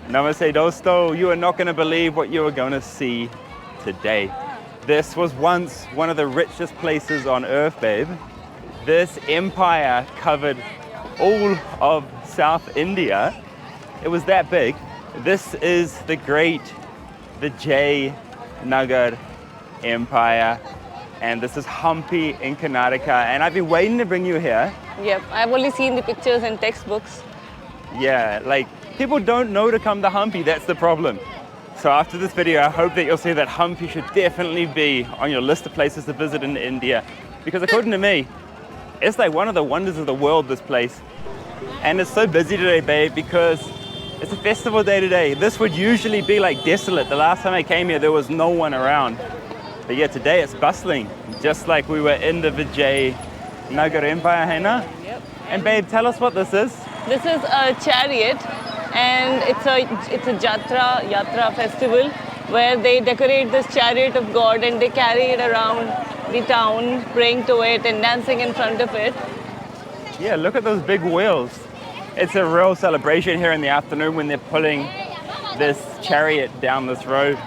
Namaste dosto, you are not going to believe what you are going to see today. This was once one of the richest places on earth, babe. This empire covered all of South India. It was that big. This is the great Vijayanagar Empire, and this is Hampi in Karnataka, and I've been waiting to bring you here. Yep, I've only seen the pictures and textbooks. Yeah, like people don't know to come to Hampi, that's the problem. So after this video, I hope that you'll see that Hampi should definitely be on your list of places to visit in India, because according to me, it's like one of the wonders of the world, this place. And it's so busy today, babe, because it's a festival day today. This would usually be like desolate. The last time I came here, there was no one around. But yeah, today it's bustling, just like we were in the Vijayanagar Empire, hey na? Yep. And babe, tell us what this is. This is a chariot, and it's a yatra festival where they decorate this chariot of God and they carry it around the town, praying to it and dancing in front of it. Yeah, look at those big wheels. It's a real celebration here in the afternoon when they're pulling this chariot down this road.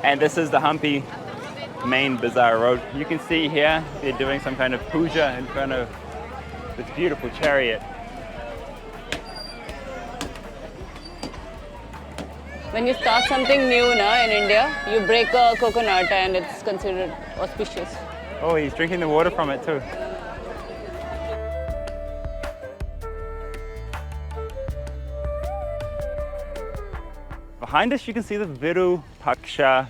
And this is the Hampi main bazaar road. You can see here they're doing some kind of puja in front of this beautiful chariot. When you start something new in India, you break a coconut and it's considered auspicious. Oh, he's drinking the water from it too. Behind us, you can see the Virupaksha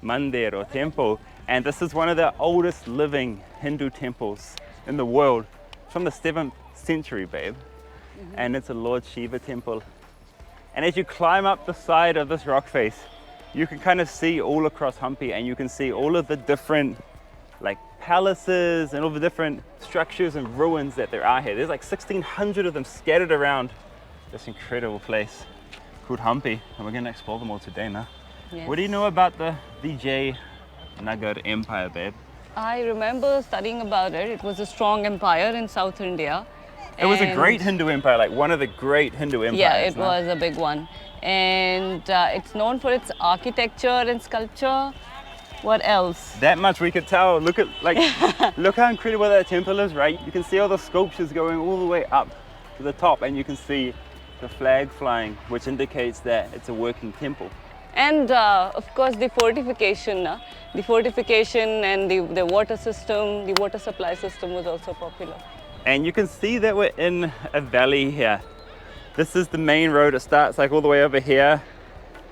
Mandir or temple, and this is one of the oldest living Hindu temples in the world. It's from the 7th century, babe, and it's a Lord Shiva temple. And as you climb up the side of this rock face, you can kind of see all across Hampi, and you can see all of the different like palaces and all the different structures and ruins that there are here. There's like 1,600 of them scattered around this incredible place called Hampi, and we're going to explore them all today now. Yes. What do you know about the Vijayanagar Empire, babe? I remember studying about it. It was a strong empire in South India. It was a And- great Hindu empire, like one of the great Hindu empires. Yeah, it no? was a big one. And it's known for its architecture and sculpture. What else? That much we could tell. Look at look how incredible that temple is, right? You can see all the sculptures going all the way up to the top, and you can see the flag flying, which indicates that it's a working temple. And of course the fortification. The fortification and the water system, the water supply system was also popular. And you can see that we're in a valley here. This is the main road. It starts like all the way over here,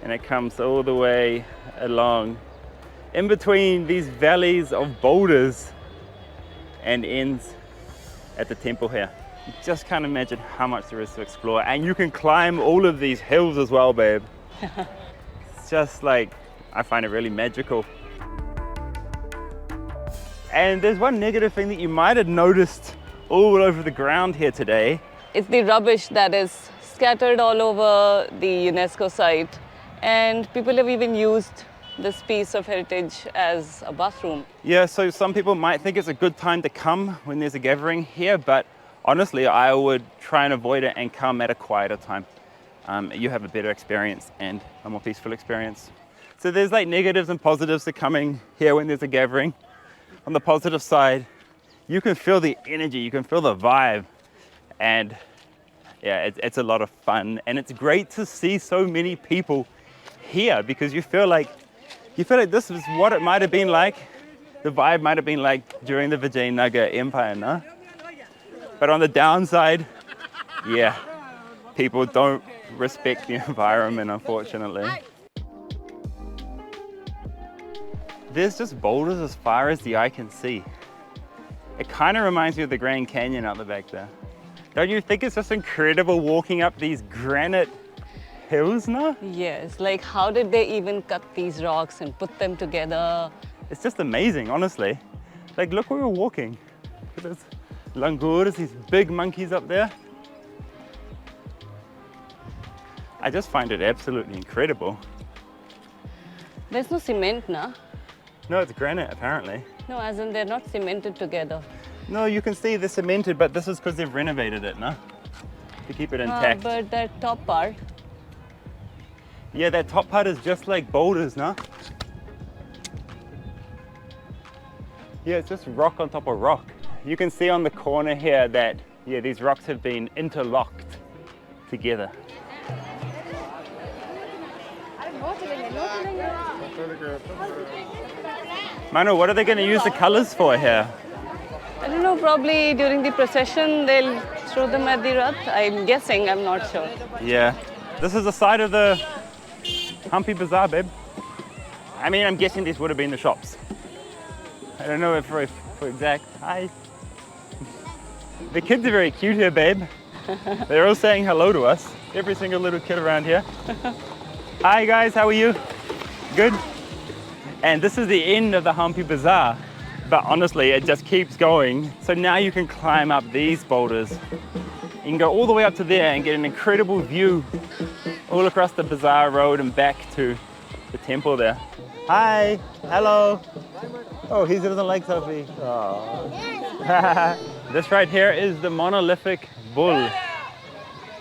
and it comes all the way along in between these valleys of boulders and ends at the temple here. You just can't imagine how much there is to explore. And you can climb all of these hills as well, babe. It's just like, I find it really magical. And there's one negative thing that you might have noticed all over the ground here today. It's the rubbish that is scattered all over the UNESCO site, and people have even used this piece of heritage as a bathroom. Yeah, so some people might think it's a good time to come when there's a gathering here, but honestly, I would try and avoid it and come at a quieter time. You have a better experience and a more peaceful experience. So there's like negatives and positives to coming here when there's a gathering. On the positive side, you can feel the energy, you can feel the vibe, and yeah, it's a lot of fun. And it's great to see so many people here, because you feel like this is what it might have been like, the vibe might have been like during the Vijayanagar Empire, no? But on the downside, yeah, people don't respect the environment, unfortunately. There's just boulders as far as the eye can see. It kind of reminds me of the Grand Canyon out the back there. Don't you think it's just incredible walking up these granite hills now? Yes, like how did they even cut these rocks and put them together? It's just amazing, honestly. Like, look where we're walking. Look at this langurs, these big monkeys up there. I just find it absolutely incredible. There's no cement, na? No, it's granite, apparently. No, as in they're not cemented together. No, you can see they're cemented, but this is because they've renovated it, no? To keep it intact. But that top part, Yeah, that top part is just like boulders, no? Yeah, it's just rock on top of rock. You can see on the corner here that, yeah, these rocks have been interlocked together. Manu, what are they going to use the colors for here? I don't know, probably during the procession they'll throw them at the Rath. I'm guessing, I'm not sure. Yeah. This is the side of the Hampi Bazaar, babe. I mean, I'm guessing these would have been the shops. I don't know if for exact. Hi. The kids are very cute here, babe. They're all saying hello to us. Every single little kid around here. Hi guys, how are you? Good? And this is the end of the Hampi Bazaar. But honestly, it just keeps going. So now you can climb up these boulders. You can go all the way up to there and get an incredible view all across the Bazaar Road and back to the temple there. Hi, hello. Oh, he doesn't like Sophie. Oh. This right here is the monolithic bull.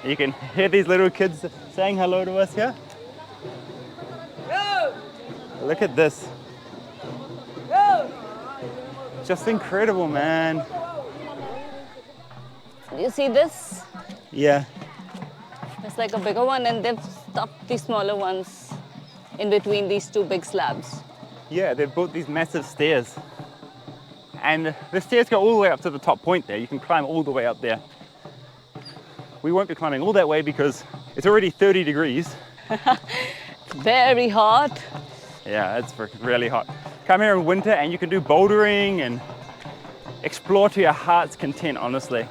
You can hear these little kids saying hello to us here. Look at this. Just incredible, man. You see this? Yeah. It's like a bigger one, and they've stuffed the smaller ones in between these two big slabs. Yeah, they've built these massive stairs. And the stairs go all the way up to the top point there. You can climb all the way up there. We won't be climbing all that way because it's already 30 degrees. It's very hot. Yeah, it's really hot. Come here in winter and you can do bouldering and explore to your heart's content, honestly.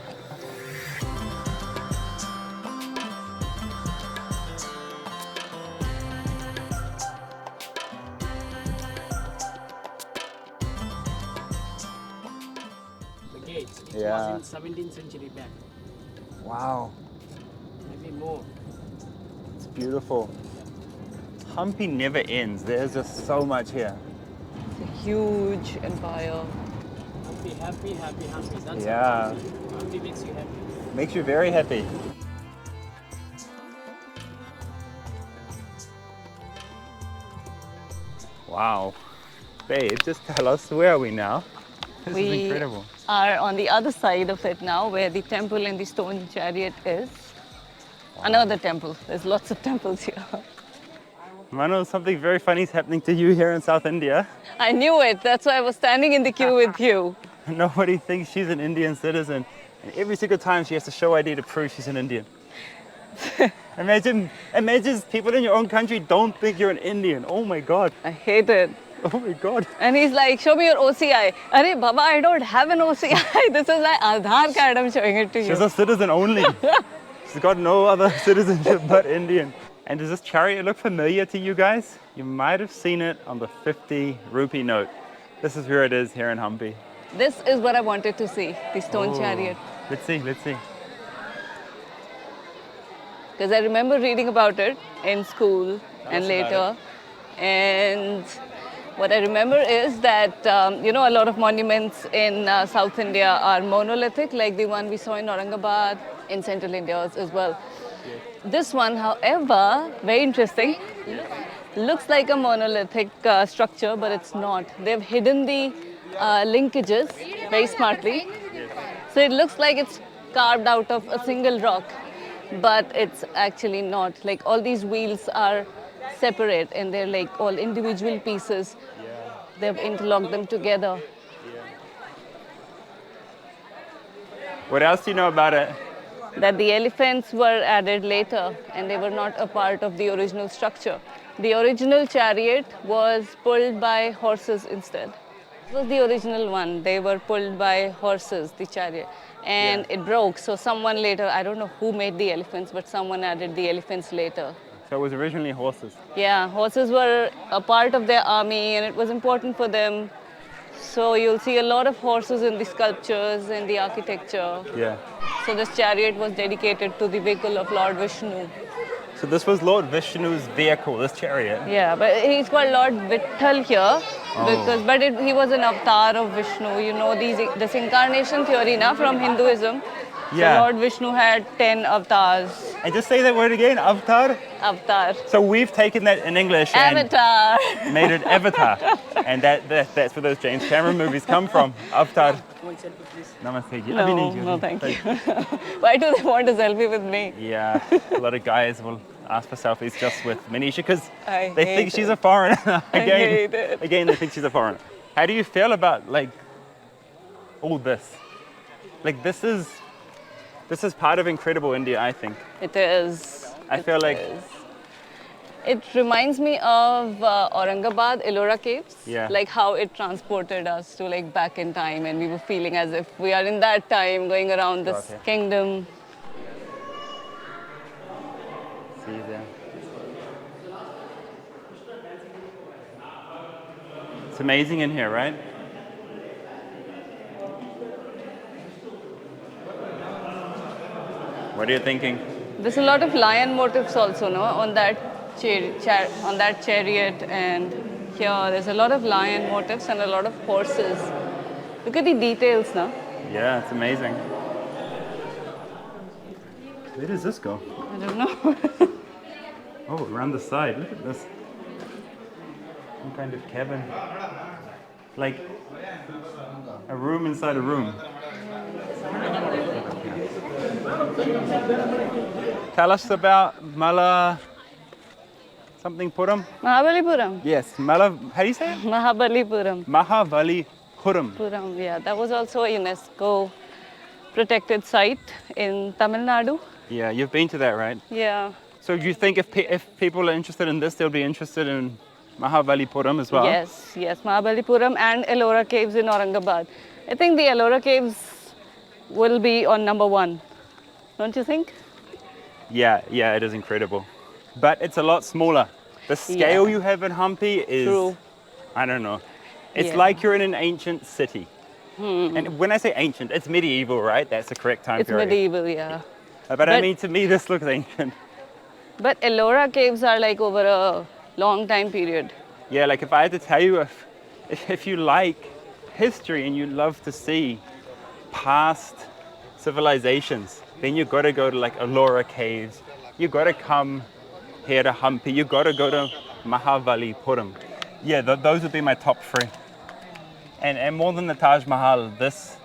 The gate. It Yeah. was in 17th century back. Wow, Maybe more. it's beautiful. Hampi never ends. There's just so much here. It's a huge empire. Happy, happy, happy, happy. That's Yeah. Happy makes you happy. Makes you very happy. Wow. Babe, just tell us, where are we now? This is We incredible. are on the other side of it now, where the temple and the stone chariot is. Another temple. There's lots of temples here. Manu, something very funny is happening to you here in South India. I knew it. That's why I was standing in the queue with you. Nobody thinks she's an Indian citizen. And every single time she has to show ID to prove she's an Indian. Imagine people in your own country don't think you're an Indian. Oh my God. I hate it. Oh my God. And he's like, show me your OCI. Arey Baba, I don't have an OCI. This is my Aadhaar card. I'm showing it to She's you. a citizen only. She's got no other citizenship but Indian. And does this chariot look familiar to you guys? You might have seen it on the 50 rupee note. This is where it is here in Hampi. This is what I wanted to see, the stone chariot. Let's see, let's see. Because I remember reading about it in school and us later. And what I remember is that, a lot of monuments in South India are monolithic, like the one we saw in Aurangabad, in Central India as well. This one, however, very interesting, looks like a monolithic structure, but it's not. They've hidden the linkages very smartly. So it looks like it's carved out of a single rock, but it's actually not. Like all these wheels are separate and they're like all individual pieces. They've interlocked them together. What else do you know about it? That the elephants were added later and they were not a part of the original structure. The original chariot was pulled by horses instead. This was the original one. They were pulled by horses, the chariot, and it broke. So someone later, I don't know who made the elephants, but someone added the elephants later. So it was originally horses. Yeah, horses were a part of their army and it was important for them. So you'll see a lot of horses in the sculptures and the architecture. Yeah. So this chariot was dedicated to the vehicle of Lord Vishnu. So this was Lord Vishnu's vehicle, this chariot. Yeah, but he's called Lord Vitthal here because he was an avatar of Vishnu. You know, this incarnation theory now from Hinduism Yeah. So Lord Vishnu had 10 avatars. And just say that word again, avatar. Avatar. So we've taken that in English and Avatar. made it Avatar. And that's where those James Cameron movies come from. Avatar. One selfie, please. Namaste ji. No, Abhi nahi no, ji. thank you. Why do they want a selfie with me? Yeah, a lot of guys will ask for selfies just with Manisha because I they think hate she's it. a foreigner. hate it. Again, they think she's a foreigner. How do you feel about like all this? Like this is part of incredible India, I think. It is. I feel like- is. It reminds me of Aurangabad, Ellora Caves. Yeah. Like how it transported us to like back in time, and we were feeling as if we are in that time, going around this Okay. kingdom. See you there. It's amazing in here, right? What are you thinking? There's a lot of lion motifs also, no, on that on that chariot, and here there's a lot of lion motifs and a lot of horses. Look at the details, no? Yeah, it's amazing. Where does this go? I don't know. Oh, around the side. Look at this. Some kind of cabin. Like a room inside a room. Tell us about Mala something Puram. Mahabalipuram. Yes, Mala. How do you say it? Mahabalipuram. Mahabalipuram. Puram, yeah, that was also a UNESCO protected site in Tamil Nadu. Yeah, you've been to that, right? Yeah. So you think if people are interested in this, they'll be interested in Mahabalipuram as well? Yes, yes, Mahabalipuram and Ellora Caves in Aurangabad. I think the Ellora Caves will be on number 1. Don't you think? Yeah, it is incredible. But it's a lot smaller. The scale Yeah. you have in Hampi is, True. I don't know. It's Yeah. like you're in an ancient city. And when I say ancient, it's medieval, right? That's the correct time It's period. medieval, yeah. But I But- mean, to me, this looks ancient. But Ellora Caves are like over a long time period. Yeah, like if I had to tell you, if you like history and you love to see past civilizations, then you got to go to like Ellora Caves. You got to come here to Hampi. You got to go to Mahabalipuram. Yeah, those would be my top 3. And more than the Taj Mahal, this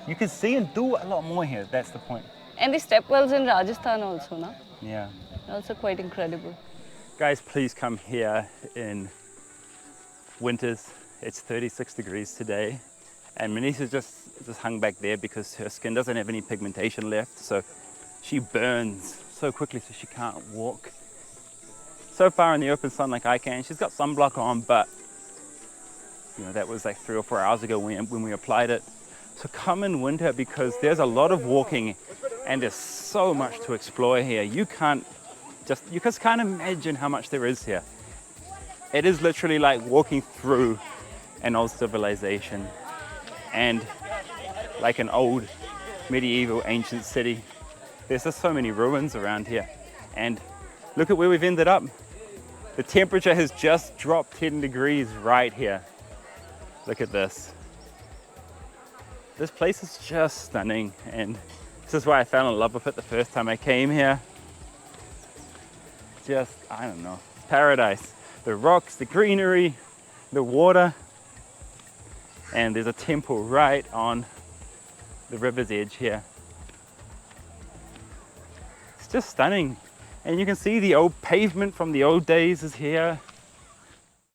you can see and do a lot more here. That's the point. And the stepwells in Rajasthan also, no? Yeah. Also quite incredible. Guys, please come here in winters. It's 36 degrees today. And Manisha's just hung back there because her skin doesn't have any pigmentation left. So she burns so quickly so she can't walk so far in the open sun like I can. She's got sunblock on, but you know, that was like 3 or 4 hours ago when we applied it. So come in winter because there's a lot of walking and there's so much to explore here. You just can't imagine how much there is here. It is literally like walking through an old civilization and like an old medieval ancient city. There's just so many ruins around here. And look at where we've ended up. The temperature has just dropped 10 degrees right here. Look at this. This place is just stunning, and this is why I fell in love with it the first time I came here. Just, I don't know, paradise. The rocks, the greenery, the water, and there's a temple right on the river's edge here. It's just stunning. And you can see the old pavement from the old days is here.